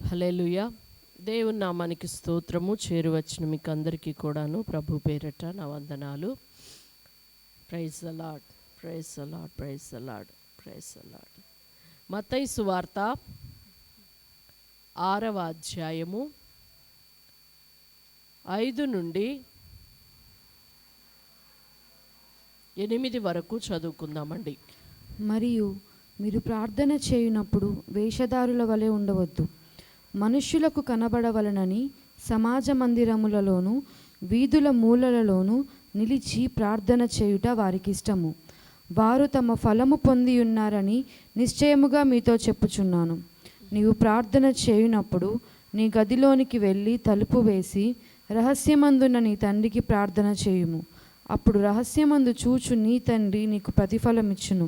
హల్లెలూయా. దేవుని నామానికి స్తోత్రము. చేరువచ్చిన మీకు అందరికీ కూడాను ప్రభు పేరట నా వందనాలు. Praise the Lord, praise the Lord, praise the Lord, praise the Lord. మత్తయి సువార్త 6వ అధ్యాయము 5 నుండి 8 వరకు చదువుకుందామండి. మరియు మీరు ప్రార్థన చేయునప్పుడు వేషధారుల వలె ఉండవద్దు, మనుష్యులకు కనబడవలనని సమాజ మందిరములలోను వీధుల మూలలలోను నిలిచి ప్రార్థన చేయుట వారికి ఇష్టము. వారు తమ ఫలము పొంది ఉన్నారని నిశ్చయముగా మీతో చెప్పుచున్నాను. నీవు ప్రార్థన చేయునప్పుడు నీ గదిలోనికి వెళ్ళి తలుపు వేసి రహస్యమందున్న నీ తండ్రికి ప్రార్థన చేయుము. అప్పుడు రహస్యమందు చూచు నీ తండ్రి నీకు ప్రతిఫలమిచ్చును.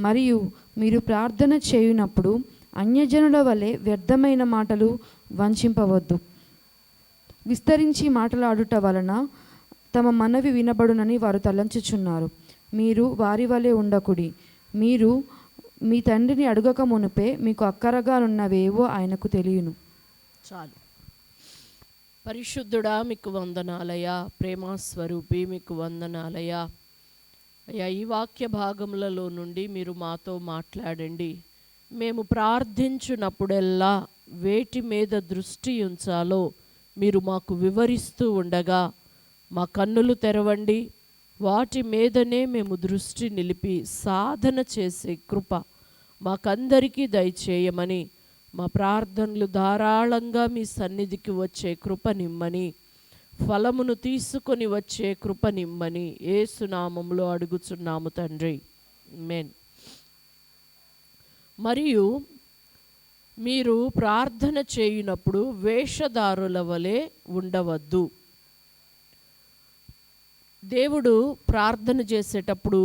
మరియు మీరు ప్రార్థన చేయునప్పుడు అన్యజనుల వలె వ్యర్థమైన మాటలు వంచింపవద్దు. విస్తరించి మాట్లాడుట వలన తమ మనవి వినబడునని వారు తలంచుచున్నారు. మీరు వారి వలె ఉండకుడి. మీరు మీ తండ్రిని అడగక మునుపే మీకు అక్కరగా ఉన్నవేవో ఆయనకు తెలియను. చాలు. పరిశుద్ధుడా మీకు వందనాలయ్యా, ప్రేమాస్వరూపి మీకు వందనాలయ్యా. అయ్యా, ఈ వాక్య భాగములలో నుండి మీరు మాతో మాట్లాడండి. మేము ప్రార్థించున్నప్పుడెల్లా వేటి మీద దృష్టి ఉంచాలో మీరు మాకు వివరిస్తూ ఉండగా మా కన్నులు తెరవండి. వాటి మీదనే మేము దృష్టి నిలిపి సాధన చేసే కృప మాకందరికీ దయచేయమని, మా ప్రార్థనలు ధారాళంగా మీ సన్నిధికి వచ్చే కృప నిమ్మని, ఫలమును తీసుకొని వచ్చే కృప నిమ్మని యేసు నామములో అడుగుచున్నాము తండ్రి, ఆమేన్. మరియు మీరు ప్రార్థన చేయునప్పుడు వేషధారుల వలె ఉండవద్దు. దేవుడు ప్రార్థన చేసేటప్పుడు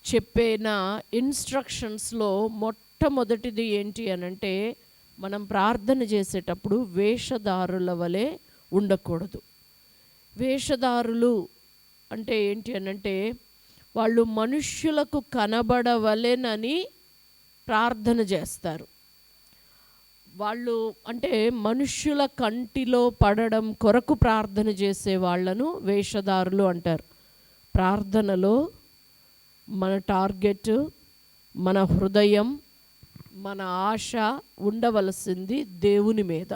చెప్పిన ఇన్స్ట్రక్షన్స్లో మొట్టమొదటిది ఏంటి అనంటే, మనం ప్రార్థన చేసేటప్పుడు వేషధారుల వలె ఉండకూడదు. వేషధారులు అంటే ఏంటి అనంటే, వాళ్ళు మనుష్యులకు కనబడవలెనని ప్రార్థన చేస్తారు. వాళ్ళు అంటే మనుష్యుల కంటిలో పడడం కొరకు ప్రార్థన చేసే వాళ్ళను వేషధారులు అంటారు. ప్రార్థనలో మన టార్గెట్, మన హృదయం, మన ఆశ ఉండవలసింది దేవుని మీద.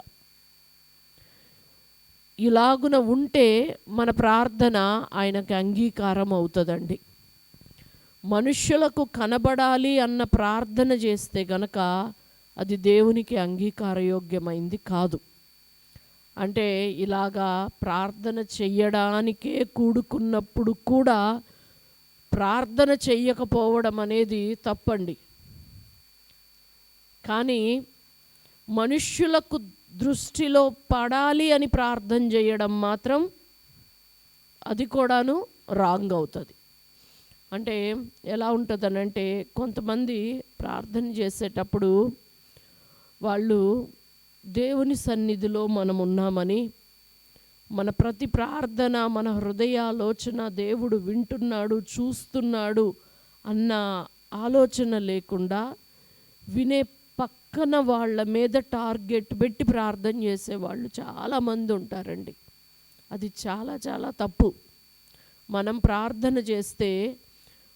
ఇలాగున ఉంటే మన ప్రార్థన ఆయనకి అంగీకారం అవుతుందండి. మనుష్యులకు కనబడాలి అన్న ప్రార్థన చేస్తే గనక అది దేవునికి అంగీకారయోగ్యమైంది కాదు. అంటే ఇలాగా ప్రార్థన చెయ్యడానికే కూడుకున్నప్పుడు కూడా ప్రార్థన చెయ్యకపోవడం అనేది తప్పండి. కానీ మనుష్యులకు దృష్టిలో పడాలి అని ప్రార్థన చేయడం మాత్రం అది కూడాను రాంగ్ అవుతుంది. అంటే ఎలా ఉంటుందనంటే, కొంతమంది ప్రార్థన చేసేటప్పుడు వాళ్ళు దేవుని సన్నిధిలో మనం ఉన్నామని, మన ప్రతి ప్రార్థన, మన హృదయాలోచన దేవుడు వింటున్నాడు, చూస్తున్నాడు అన్న ఆలోచన లేకుండా వినే పక్కన వాళ్ళ మీద టార్గెట్ పెట్టి ప్రార్థన చేసేవాళ్ళు చాలామంది ఉంటారండి. అది చాలా చాలా తప్పు. మనం ప్రార్థన చేస్తే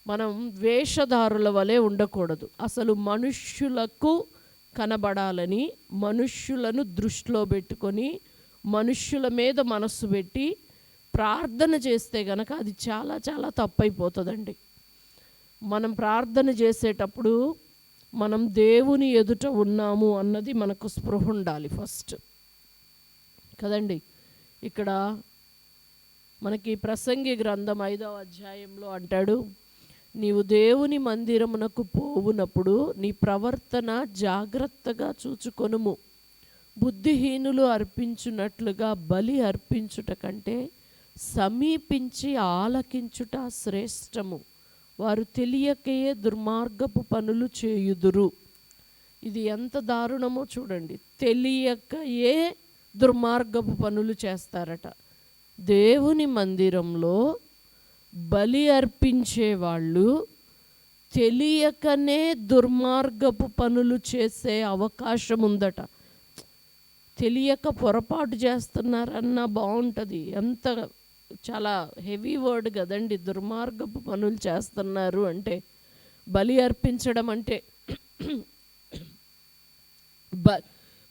మనం వేషధారుల వలె ఉండకూడదు. అసలు మనుష్యులకు కనబడాలని, మనుష్యులను దృష్టిలో పెట్టుకొని మనుష్యుల మీద మనస్సు పెట్టి ప్రార్థన చేస్తే గనక అది చాలా చాలా తప్పైపోతుందండి. మనం ప్రార్థన చేసేటప్పుడు మనం దేవుని ఎదుట ఉన్నాము అన్నది మనకు స్పృహ ఉండాలి ఫస్ట్ కదండి. ఇక్కడ మనకి ప్రసంగి గ్రంథం 5వ అధ్యాయంలో అంటాడు, నీవు దేవుని మందిరమునకు పోవునప్పుడు నీ ప్రవర్తన జాగ్రత్తగా చూచుకొనుము. బుద్ధిహీనులు అర్పించున్నట్లుగా బలి అర్పించుట కంటే సమీపించి ఆలకించుట శ్రేష్టము. వారు తెలియకయే దుర్మార్గపు పనులు చేయుదురు. ఇది ఎంత దారుణమో చూడండి. తెలియకయే దుర్మార్గపు పనులు చేస్తారట. దేవుని మందిరంలో బలి అర్పించేవాళ్ళు తెలియకనే దుర్మార్గపు పనులు చేసే అవకాశం ఉందట. తెలియక పొరపాటు చేస్తున్నారన్నా బాగుంటుంది. ఎంత చాలా హెవీ వర్డ్ కదండి, దుర్మార్గపు పనులు చేస్తున్నారు అంటే. బలి అర్పించడం అంటే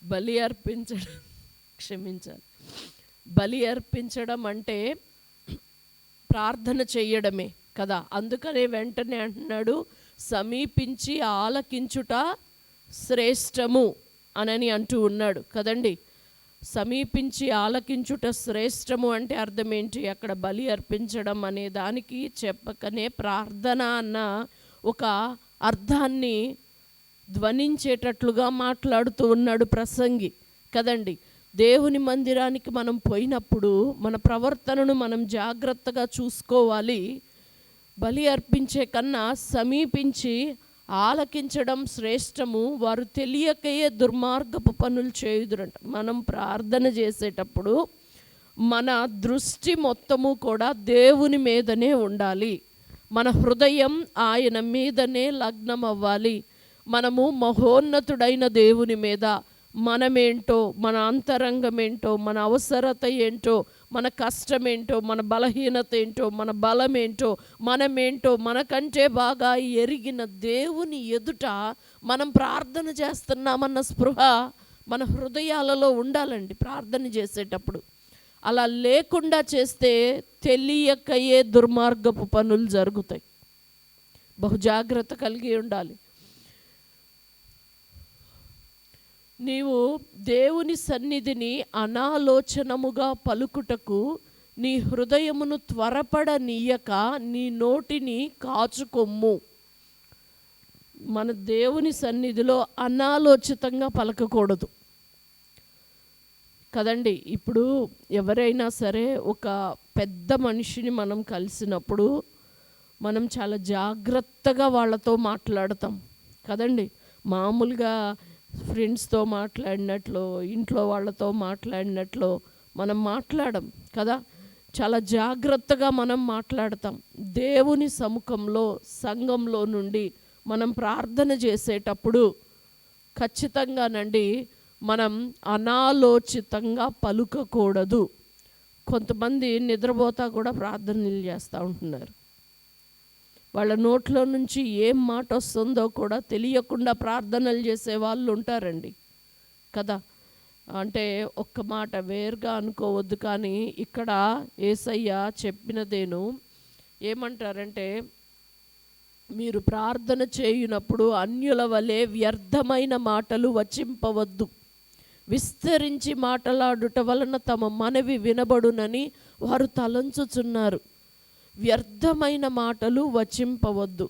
బలి అర్పించడం క్షమించాలి, బలి అర్పించడం అంటే ప్రార్థన చెయ్యడమే కదా. అందుకనే వెంటనే అంటున్నాడు, సమీపించి ఆలకించుట శ్రేష్టము అనని అంటూ ఉన్నాడు కదండి. సమీపించి ఆలకించుట శ్రేష్టము అంటే అర్థం ఏంటి? అక్కడ బలి అర్పించడం అనే దానికి చెప్పకనే ప్రార్థన అన్న ఒక అర్థాన్ని ధ్వనించేటట్లుగా మాట్లాడుతూ ఉన్నాడు ప్రసంగి కదండి. దేవుని మందిరానికి మనం పోయినప్పుడు మన ప్రవర్తనను మనం జాగ్రత్తగా చూసుకోవాలి. బలి అర్పించే కన్నా సమీపించి ఆలకించడం శ్రేష్టము. వారు తెలియకయే దుర్మార్గపు పనులు చేయుదురంట. మనం ప్రార్థన చేసేటప్పుడు మన దృష్టి మొత్తము కూడా దేవుని మీదనే ఉండాలి. మన హృదయం ఆయన మీదనే లగ్నం అవ్వాలి. మనము మహోన్నతుడైన దేవుని మీద మనమేంటో, మన అంతరంగం ఏంటో, మన అవసరత ఏంటో, మన కష్టమేంటో, మన బలహీనత ఏంటో, మన బలమేంటో, మనమేంటో మనకంటే బాగా ఎరిగిన దేవుని ఎదుట మనం ప్రార్థన చేస్తున్నామన్న స్పృహ మన హృదయాలలో ఉండాలండి ప్రార్థన చేసేటప్పుడు. అలా లేకుండా చేస్తే తెలియకయే దుర్మార్గపు పనులు జరుగుతాయి. బహుజాగ్రత్త కలిగి ఉండాలి. నీవు దేవుని సన్నిధిని అనాలోచనముగా పలుకుటకు నీ హృదయమును త్వరపడనీయక నీ నోటిని కాచుకొమ్ము. మన దేవుని సన్నిధిలో అనాలోచితంగా పలకకూడదు కదండి. ఇప్పుడు ఎవరైనా సరే ఒక పెద్ద మనిషిని మనం కలిసినప్పుడు మనం చాలా జాగ్రత్తగా వాళ్ళతో మాట్లాడతాం కదండి. మామూలుగా ఫ్రెండ్స్తో మాట్లాడినట్లు, ఇంట్లో వాళ్ళతో మాట్లాడినట్లు మనం మాట్లాడం కదా. చాలా జాగ్రత్తగా మనం మాట్లాడతాం. దేవుని సముఖంలో సంఘంలో నుండి మనం ప్రార్థన చేసేటప్పుడు ఖచ్చితంగానండి మనం అనాలోచితంగా పలుకకూడదు. కొంతమంది నిద్రపోతా కూడా ప్రార్థనలు చేస్తూ ఉంటున్నారు. వాళ్ళ నోట్లో నుంచి ఏం మాట వస్తుందో కూడా తెలియకుండా ప్రార్థనలు చేసే వాళ్ళు ఉంటారండి కదా. అంటే ఒక్క మాట వేరుగా అనుకోవద్దు, కానీ ఇక్కడ యేసయ్య చెప్పినదేను ఏమంటారంటే, మీరు ప్రార్థన చేయునప్పుడు అన్యుల వలె వ్యర్థమైన మాటలు వచింపవద్దు. విస్తరించి మాట్లాడుట వలన తమ మనవి వినబడునని వారు తలంచుచున్నారు. వ్యర్థమైన మాటలు వచింపవద్దు.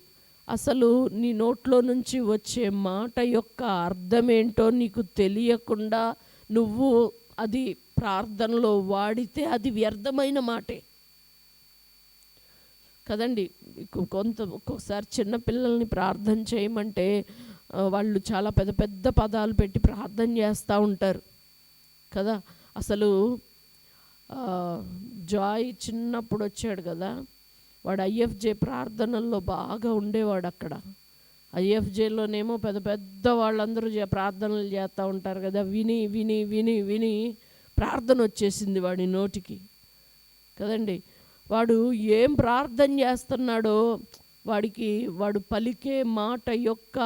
అసలు నీ నోట్లో నుంచి వచ్చే మాట యొక్క అర్థమేంటో నీకు తెలియకుండా నువ్వు అది ప్రార్థనలో వాడితే అది వ్యర్థమైన మాటే కదండి. ఒక్కొక్కసారి చిన్నపిల్లల్ని ప్రార్థన చేయమంటే వాళ్ళు చాలా పెద్ద పెద్ద పదాలు పెట్టి ప్రార్థన చేస్తూ ఉంటారు కదా. అసలు జాయ్ చిన్నప్పుడు వచ్చాడు కదా, వాడు ఐఎఫ్జే ప్రార్థనల్లో బాగా ఉండేవాడు. అక్కడ ఐఎఫ్జేలోనేమో పెద్ద పెద్ద వాళ్ళందరూ ప్రార్థనలు చేస్తూ ఉంటారు కదా. విని విని విని విని ప్రార్థన వచ్చేసింది వాడి నోటికి కదండి. వాడు ఏం ప్రార్థన చేస్తున్నాడో వాడు పలికే మాట యొక్క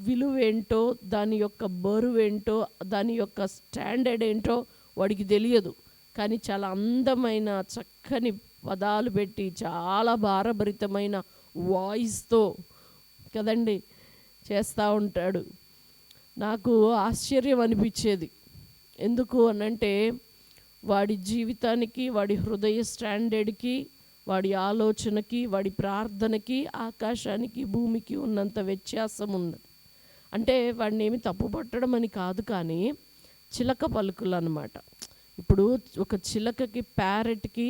విలువేంటో, దాని యొక్క బరువేంటో, దాని యొక్క స్టాండర్డ్ ఏంటో వాడికి తెలియదు. కానీ చాలా అందమైన చక్కని పదాలు పెట్టి చాలా భారభరితమైన వాయిస్తో కదండి చేస్తూ ఉంటాడు. నాకు ఆశ్చర్యం అనిపించేది. ఎందుకు అనంటే వాడి జీవితానికి, వాడి హృదయ స్టాండర్డ్కి, వాడి ఆలోచనకి, వాడి ప్రార్థనకి ఆకాశానికి భూమికి ఉన్నంత వ్యత్యాసం ఉన్నది. అంటే వాడిని ఏమి తప్పు పట్టడం అని కాదు, కానీ చిలక పలుకులు అన్నమాట. ఇప్పుడు ఒక చిలకకి, ప్యారెట్కి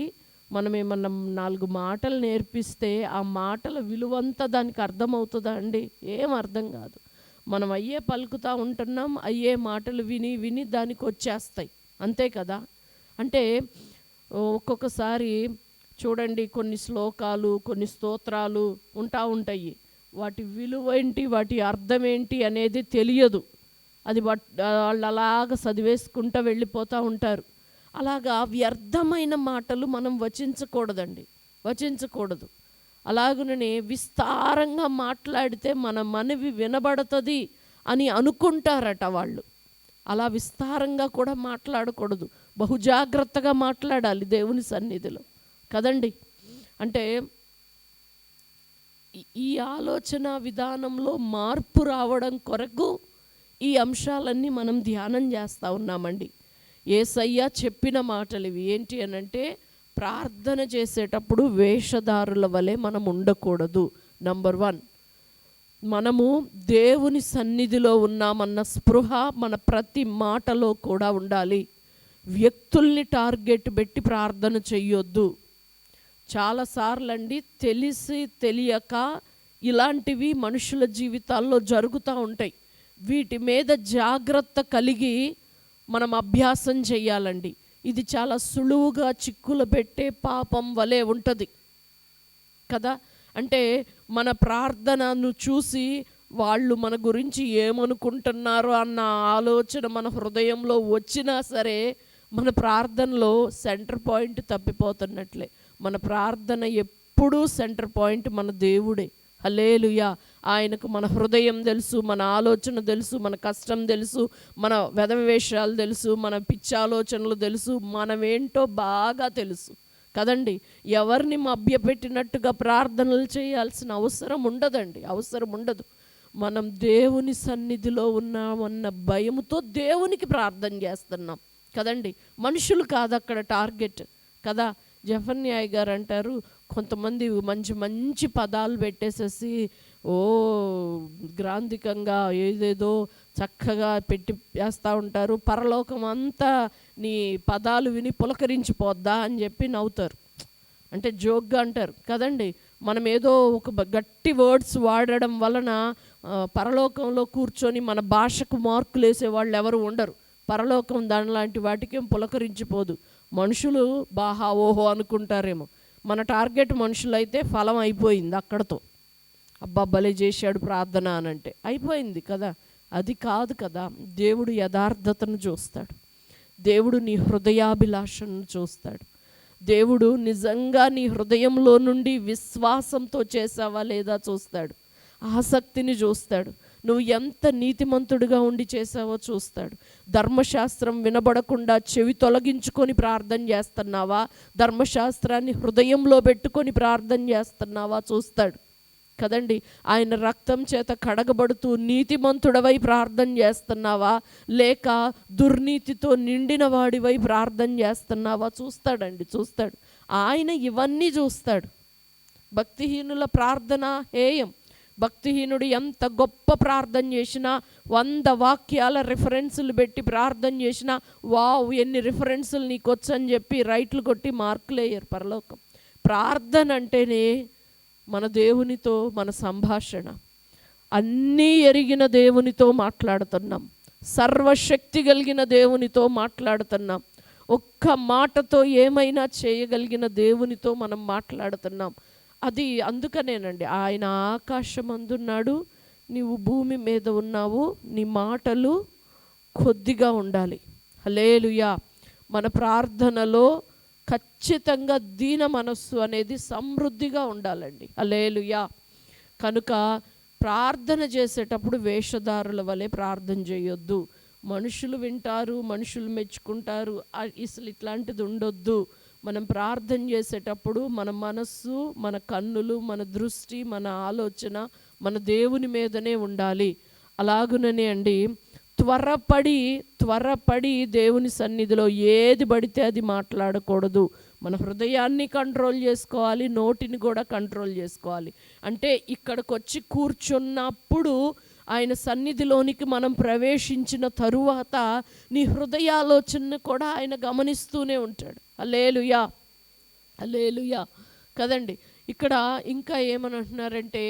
మనం ఏమన్నా 4 మాటలు నేర్పిస్తే ఆ మాటల విలువంతా దానికి అర్థమవుతుందా అండి? ఏం అర్థం కాదు. మనం అయ్యే పలుకుతూ ఉంటున్నాం, అయ్యే మాటలు విని విని దానికి వచ్చేస్తాయి, అంతే కదా. అంటే ఒక్కొక్కసారి చూడండి, కొన్ని శ్లోకాలు, కొన్ని స్తోత్రాలు ఉంటాయి. వాటి విలువ ఏంటి, వాటి అర్థం ఏంటి అనేది తెలియదు అది వాళ్ళు అలాగ చదివేసుకుంటూ వెళ్ళిపోతూ ఉంటారు. అలాగా వ్యర్థమైన మాటలు మనం వచించకూడదండి, వచించకూడదు. అలాగనే విస్తారంగా మాట్లాడితే మన మనవి వినబడుతుంది అని అనుకుంటారట వాళ్ళు. అలా విస్తారంగా కూడా మాట్లాడకూడదు, బహుజాగ్రత్తగా మాట్లాడాలి దేవుని సన్నిధిలో కదండి. అంటే ఈ ఆలోచన విధానంలో మార్పు రావడం కొరకు ఈ అంశాలన్నీ మనం ధ్యానం చేస్తూ ఉన్నామండి. యేసయ్య చెప్పిన మాటలు ఇవి. ఏంటి అనంటే, ప్రార్థన చేసేటప్పుడు వేషధారుల వలె మనం ఉండకూడదు. నంబర్ 1, మనము దేవుని సన్నిధిలో ఉన్నామన్న స్పృహ మన ప్రతి మాటలో కూడా ఉండాలి. వ్యక్తుల్ని టార్గెట్ పెట్టి ప్రార్థన చెయ్యొద్దు. చాలాసార్లు అండి తెలిసి తెలియక ఇలాంటివి మనుషుల జీవితాల్లో జరుగుతూ ఉంటాయి. వీటి మీద జాగ్రత్త కలిగి మనం అభ్యాసం చేయాలండి. ఇది చాలా సులువుగా చిక్కులు పెట్టే పాపం వలె ఉంటుంది కదా. అంటే మన ప్రార్థనను చూసి వాళ్ళు మన గురించి ఏమనుకుంటున్నారో అన్న ఆలోచన మన హృదయంలో వచ్చినా సరే మన ప్రార్థనలో సెంటర్ పాయింట్ తప్పిపోతున్నట్లే. మన ప్రార్థన ఎప్పుడూ సెంటర్ పాయింట్ మన దేవుడే. హల్లెలూయా. ఆయనకు మన హృదయం తెలుసు, మన ఆలోచన తెలుసు, మన కష్టం తెలుసు, మన వెధవేషాలు తెలుసు, మన పిచ్చి ఆలోచనలు తెలుసు, మనమేంటో బాగా తెలుసు కదండి. ఎవరిని మభ్యపెట్టినట్టుగా ప్రార్థనలు చేయాల్సిన అవసరం ఉండదండి, అవసరం ఉండదు. మనం దేవుని సన్నిధిలో ఉన్నామన్న భయముతో దేవునికి ప్రార్థన చేస్తున్నాం కదండి. మనుషులు కాదు అక్కడ టార్గెట్ కదా. జెఫన్యాయ్ గారు అంటారు, కొంతమంది మంచి మంచి పదాలు పెట్టేసేసి గ్రాంధికంగా ఏదేదో చక్కగా పెట్టి వేస్తూ ఉంటారు. పరలోకం అంతా నీ పదాలు విని పులకరించిపోద్దా అని చెప్పి నవ్వుతారు. అంటే జోక్గా అంటారు కదండి. మనం ఏదో ఒక గట్టి వర్డ్స్ వాడడం వలన పరలోకంలో కూర్చొని మన భాషకు మార్కులు వేసేవాళ్ళు ఎవరు ఉండరు. పరలోకం దాని లాంటి వాటికేం పులకరించిపోదు. మనుషులు బాహా ఓహో అనుకుంటారేమో. మన టార్గెట్ మనుషులైతే ఫలం అయిపోయింది అక్కడతో. అబ్బా భలే చేశాడు ప్రార్థన అనంటే అయిపోయింది కదా. అది కాదు కదా. దేవుడు యథార్థతను చూస్తాడు. దేవుడు నీ హృదయాభిలాషను చూస్తాడు. దేవుడు నిజంగా నీ హృదయంలో నుండి విశ్వాసంతో చేసావా లేదా చూస్తాడు. ఆసక్తిని చూస్తాడు. నువ్వు ఎంత నీతిమంతుడిగా ఉండి చేసావో చూస్తాడు. ధర్మశాస్త్రం వినబడకుండా చెవి తొలగించుకొని ప్రార్థన చేస్తున్నావా, ధర్మశాస్త్రాన్ని హృదయంలో పెట్టుకొని ప్రార్థన చేస్తున్నావా చూస్తాడు కదండి. ఆయన రక్తం చేత కడగబడుతూ నీతిమంతుడవై ప్రార్థన చేస్తున్నావా, లేక దుర్నీతితో నిండిన వాడివై ప్రార్థన చేస్తున్నావా చూస్తాడండి, చూస్తాడు. ఆయన ఇవన్నీ చూస్తాడు. భక్తిహీనుల ప్రార్థన హేయం. భక్తిహీనుడు ఎంత గొప్ప ప్రార్థన చేసినా, 100 వాక్యాల రిఫరెన్సులు పెట్టి ప్రార్థన చేసినా, వావ్ ఎన్ని రిఫరెన్సులు నీకు వచ్చని చెప్పి రైట్లు కొట్టి మార్కులు వేయరు పరలోకం. ప్రార్థన అంటేనే మన దేవునితో మన సంభాషణ. అన్నీ ఎరిగిన దేవునితో మాట్లాడుతున్నాం, సర్వశక్తి కలిగిన దేవునితో మాట్లాడుతున్నాం, ఒక్క మాటతో ఏమైనా చేయగలిగిన దేవునితో మనం మాట్లాడుతున్నాం. అది అందుకనేనండి, ఆయన ఆకాశమందున్నాడు, నీవు భూమి మీద ఉన్నావు, నీ మాటలు కొద్దిగా ఉండాలి. హల్లెలూయా. మన ప్రార్థనలో ఖచ్చితంగా దీన మనస్సు అనేది సమృద్ధిగా ఉండాలండి. హల్లెలూయా. కనుక ప్రార్థన చేసేటప్పుడు వేషధారుల వలె ప్రార్థన చేయొద్దు. మనుషులు వింటారు, మనుషులు మెచ్చుకుంటారు, అసలు ఇట్లాంటిది ఉండొద్దు. మనం ప్రార్థన చేసేటప్పుడు మన మనస్సు, మన కన్నులు, మన దృష్టి, మన ఆలోచన మన దేవుని మీదనే ఉండాలి. అలాగుననే అండి త్వరపడి దేవుని సన్నిధిలో ఏది పడితే అది మాట్లాడకూడదు. మన హృదయాన్ని కంట్రోల్ చేసుకోవాలి, నోటిని కూడా కంట్రోల్ చేసుకోవాలి. అంటే ఇక్కడికి వచ్చి కూర్చున్నప్పుడు ఆయన సన్నిధిలోనికి మనం ప్రవేశించిన తరువాత నీ హృదయాలోచనను కూడా ఆయన గమనిస్తూనే ఉంటాడు. హల్లెలూయా, హల్లెలూయా కదండి. ఇక్కడ ఇంకా ఏమనంటున్నారంటే,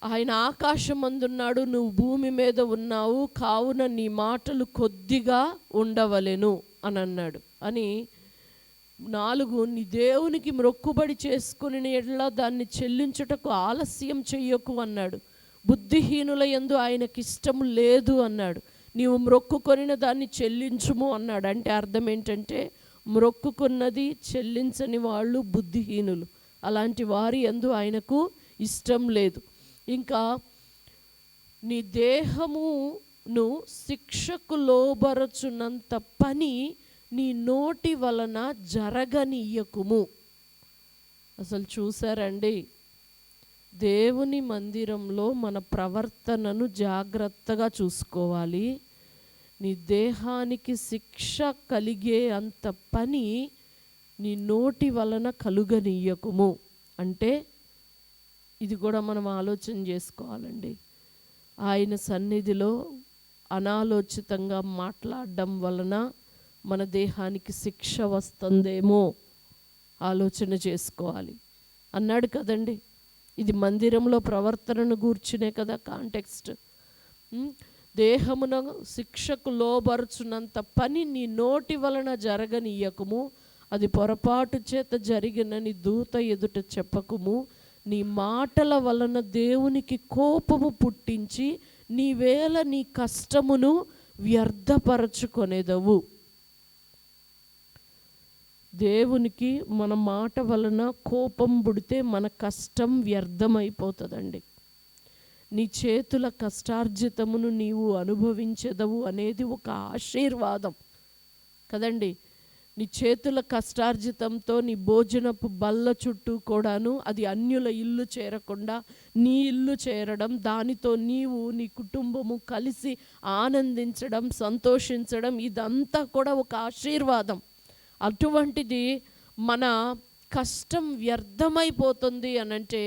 ఆయన ఆకాశమందున్నాడు, నువ్వు భూమి మీద ఉన్నావు, కావున నీ మాటలు కొద్దిగా ఉండవలెను అని అన్నాడు. అని 4, నీ దేవునికి మొక్కుబడి చేసుకుని ఎట్లా దాన్ని చెల్లించుటకు ఆలస్యం చెయ్యకు అన్నాడు. బుద్ధిహీనుల యందు ఆయనకి ఇష్టం లేదు అన్నాడు. నీవు మ్రొక్కుకొనిన దాన్ని చెల్లించుము అన్నాడు. అంటే అర్థం ఏంటంటే మ్రొక్కుకున్నది చెల్లించని వాళ్ళు బుద్ధిహీనులు. అలాంటి వారి యందు ఆయనకు ఇష్టం లేదు. ఇంకా నీ దేహమును శిక్షకు లోబరచున్నంత పని నీ నోటి వలన జరగనీయకుము. అసలు చూసారండి, దేవుని మందిరంలో మన ప్రవర్తనను జాగ్రత్తగా చూసుకోవాలి. నీ దేహానికి శిక్ష కలిగే అంత పని నీ నోటి వలన కలుగనీయకుము. అంటే ఇది కూడా మనం ఆలోచన చేసుకోవాలండి. ఆయన సన్నిధిలో అనాలోచితంగా మాట్లాడడం వలన మన దేహానికి శిక్ష వస్తుందేమో ఆలోచన చేసుకోవాలి అన్నాడు కదండి. ఇది మందిరంలో ప్రవర్తనను గూర్చినే కదా కాంటెక్స్ట్. దేహమున శిక్షకు లోబరుచున్నంత పని నీ నోటి వలన జరగనీయకుము. అది పొరపాటు చేత జరిగినని దూత ఎదుట చెప్పకుము. నీ మాటల వలన దేవునికి కోపము పుట్టించి నీవేళ నీ కష్టమును వ్యర్థపరచుకొనేదవు. దేవునికి మన మాట వలన కోపం పుడితే మన కష్టం వ్యర్థమైపోతుందండి. నీ చేతుల కష్టార్జితమును నీవు అనుభవించెదవు అనేది ఒక ఆశీర్వాదం కదండి. నీ చేతుల కష్టార్జితంతో నీ భోజనపు బల్ల చుట్టూ కూడాను అది అన్యుల ఇల్లు చేరకుండా నీ ఇల్లు చేరడం, దానితో నీవు నీ కుటుంబము కలిసి ఆనందించడం, సంతోషించడం, ఇదంతా కూడా ఒక ఆశీర్వాదం. అటువంటిది మన కష్టం వ్యర్థమైపోతుంది అనంటే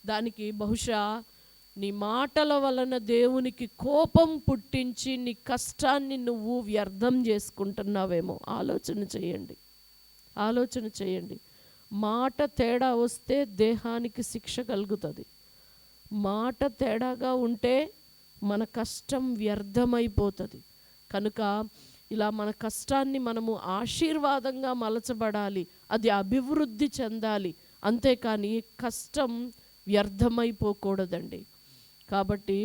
దానికి బహుశా నీ మాటల వలన దేవునికి కోపం పుట్టించి నీ కష్టాన్ని నువ్వు వ్యర్థం చేసుకుంటున్నావేమో. ఆలోచన చేయండి. మాట తేడా వస్తే దేహానికి శిక్ష కలుగుతుంది. మాట తేడాగా ఉంటే మన కష్టం వ్యర్థమైపోతుంది. కనుక ఇలా మన కష్టాన్ని మనము ఆశీర్వాదంగా మలచబడాలి, అది అభివృద్ధి చెందాలి. అంతేకాని కష్టం వ్యర్థమైపోకూడదండి. కాబట్టి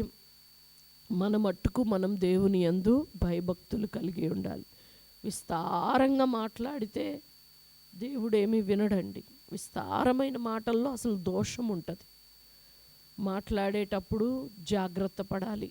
మన మట్టుకు మనం దేవుని యందు భయభక్తులు కలిగి ఉండాలి. విస్తారంగా మాట్లాడితే దేవుడేమీ వినడండి. విస్తారమైన మాటల్లో అసలు దోషం ఉంటుంది. మాట్లాడేటప్పుడు జాగ్రత్త పడాలి.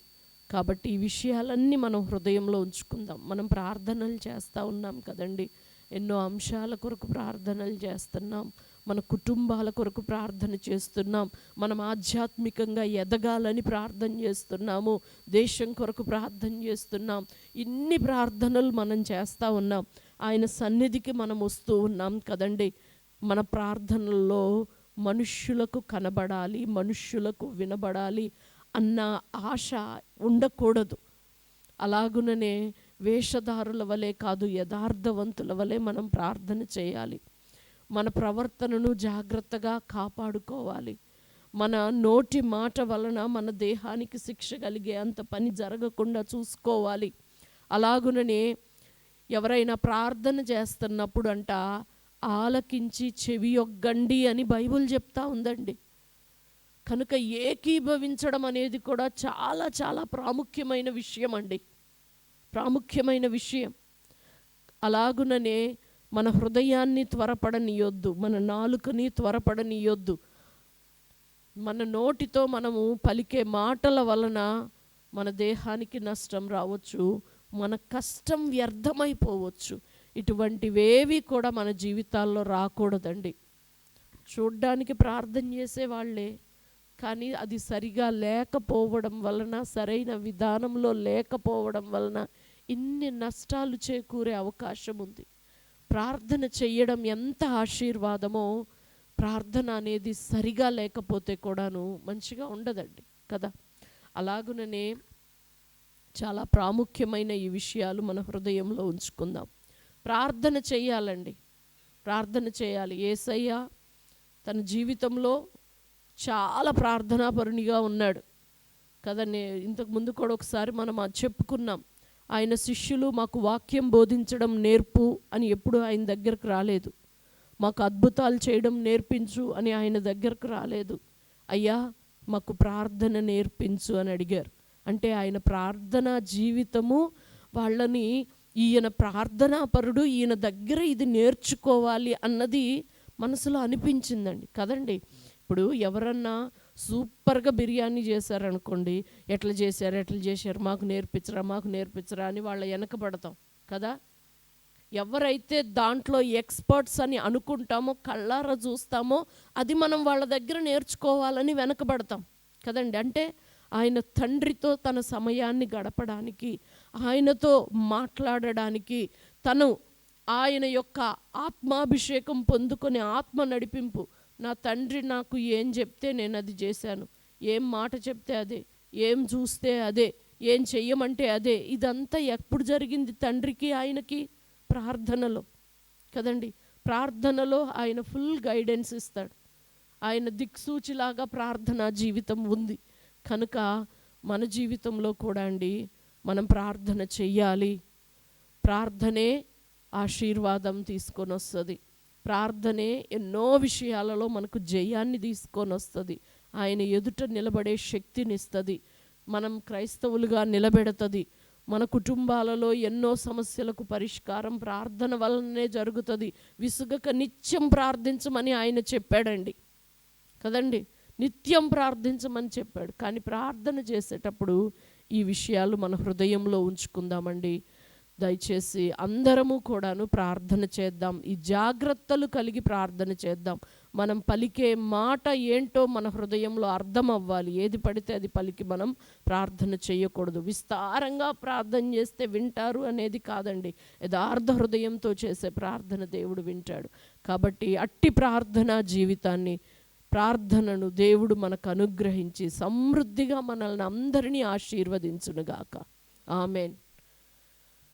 కాబట్టి ఈ విషయాలన్నీ మనం హృదయంలో ఉంచుకుందాం. మనం ప్రార్థనలు చేస్తూ ఉన్నాం కదండి, ఎన్నో అంశాల కొరకు ప్రార్థనలు చేస్తున్నాం. మన కుటుంబాల కొరకు ప్రార్థన చేస్తున్నాం. మనం ఆధ్యాత్మికంగా ఎదగాలని ప్రార్థన చేస్తున్నాము. దేశం కొరకు ప్రార్థన చేస్తున్నాం. ఇన్ని ప్రార్థనలు మనం చేస్తూ ఉన్నాం. ఆయన సన్నిధికి మనం వస్తూ ఉన్నాం కదండి. మన ప్రార్థనల్లో మనుష్యులకు కనబడాలి, మనుష్యులకు వినబడాలి అన్న ఆశ ఉండకూడదు. అలాగుననే వేషధారుల వలె కాదు, యథార్థవంతుల వలె మనం ప్రార్థన చేయాలి. మన ప్రవర్తనను జాగ్రత్తగా కాపాడుకోవాలి. మన నోటి మాట వలన మన దేహానికి శిక్ష కలిగే అంత పని జరగకుండా చూసుకోవాలి. అలాగుననే ఎవరైనా ప్రార్థన చేస్తున్నప్పుడు అంట ఆలకించి చెవియొగ్గండి అని బైబిల్ చెప్తా ఉందండి. కనుక ఏకీభవించడం అనేది కూడా చాలా చాలా ప్రాముఖ్యమైన విషయం అండి, ప్రాముఖ్యమైన విషయం. అలాగుననే మన హృదయాన్ని త్వరపడనీయొద్దు, మన నాలుకని త్వరపడనీయొద్దు. మన నోటితో మనము పలికే మాటల వలన మన దేహానికి నష్టం రావచ్చు, మన కష్టం వ్యర్థమైపోవచ్చు. ఇటువంటివేవి కూడా మన జీవితాల్లో రాకూడదండి. చూడ్డానికి ప్రార్థన చేసేవాళ్లే, కానీ అది సరిగా లేకపోవడం వలన, సరైన విధానంలో లేకపోవడం వలన ఇన్ని నష్టాలు చేకూరే అవకాశం ఉంది. ప్రార్థన చెయ్యడం ఎంత ఆశీర్వాదమో, ప్రార్థన అనేది సరిగా లేకపోతే కూడాను మంచిగా ఉండదండి కదా. అలాగుననే చాలా ప్రాముఖ్యమైన ఈ విషయాలు మన హృదయంలో ఉంచుకుందాం. ప్రార్థన చెయ్యాలండి, ప్రార్థన చేయాలి. యేసయ్య తన జీవితంలో చాలా ప్రార్థనాపరునిగా ఉన్నాడు కదా. ఇంతకుముందు కూడా ఒకసారి మనం చెప్పుకున్నాం. ఆయన శిష్యులు మాకు వాక్యం బోధించడం నేర్పు అని ఎప్పుడు ఆయన దగ్గరకు రాలేదు. మాకు అద్భుతాలు చేయడం నేర్పించు అని ఆయన దగ్గరకు రాలేదు. అయ్యా మాకు ప్రార్థన నేర్పించు అని అడిగారు. అంటే ఆయన ప్రార్థనా జీవితము వాళ్ళని, ఈయన ప్రార్థనాపరుడు, ఈయన దగ్గర ఇది నేర్చుకోవాలి అన్నది మనసులో అనిపించిందండి కదండి. ఇప్పుడు ఎవరన్నా సూపర్గా బిర్యానీ చేశారనుకోండి, ఎట్లా చేశారు మాకు నేర్పించరా అని వాళ్ళ వెనకబడతాం కదా. ఎవరైతే దాంట్లో ఎక్స్పర్ట్స్ అని అనుకుంటామో, కళ్ళారా చూస్తామో, అది మనం వాళ్ళ దగ్గర నేర్చుకోవాలని వెనకబడతాం కదండి. అంటే ఆయన తండ్రితో తన సమయాన్ని గడపడానికి, ఆయనతో మాట్లాడడానికి, తను ఆయన యొక్క ఆత్మాభిషేకం పొందుకొని ఆత్మ నడిపింపు, నా తండ్రి నాకు ఏం చెప్తే నేను అది చేశాను, ఏం మాట చెప్తే అదే, ఏం చూస్తే అదే, ఏం చెయ్యమంటే అదే. ఇదంతా ఎప్పుడు జరిగింది తండ్రికి ఆయనకి? ప్రార్థనలో కదండి. ప్రార్థనలో ఆయన ఫుల్ గైడెన్స్ ఇస్తాడు. ఆయన దిక్సూచిలాగా ప్రార్థనా జీవితం ఉంది కనుక మన జీవితంలో కూడా అండి మనం ప్రార్థన చెయ్యాలి. ప్రార్థనే ఆశీర్వాదం తీసుకొని వస్తుంది. ప్రార్థనే ఎన్నో విషయాలలో మనకు జయాన్ని తీసుకొని వస్తుంది. ఆయన ఎదుట నిలబడే శక్తినిస్తుంది. మనం క్రైస్తవులుగా నిలబెడుతుంది. మన కుటుంబాలలో ఎన్నో సమస్యలకు పరిష్కారం ప్రార్థన వలననే జరుగుతుంది. విసుగక నిత్యం ప్రార్థించమని ఆయన చెప్పాడండి కదండి. నిత్యం ప్రార్థించమని చెప్పాడు. కానీ ప్రార్థన చేసేటప్పుడు ఈ విషయాలు మన హృదయంలో ఉంచుకుందామండి. దయచేసి అందరము కూడాను ప్రార్థన చేద్దాం. ఈ జాగ్రత్తలు కలిగి ప్రార్థన చేద్దాం. మనం పలికే మాట ఏంటో మన హృదయంలో అర్థం అవ్వాలి. ఏది పడితే అది పలికి మనం ప్రార్థన చేయకూడదు. విస్తారంగా ప్రార్థన చేస్తే వింటారు అనేది కాదండి. యథార్థ హృదయంతో చేసే ప్రార్థన దేవుడు వింటాడు. కాబట్టి అట్టి ప్రార్థనా జీవితాన్ని, ప్రార్థనను దేవుడు మనకు అనుగ్రహించి సమృద్ధిగా మనల్ని అందరినీ ఆశీర్వదించునుగాక. ఆమేన్.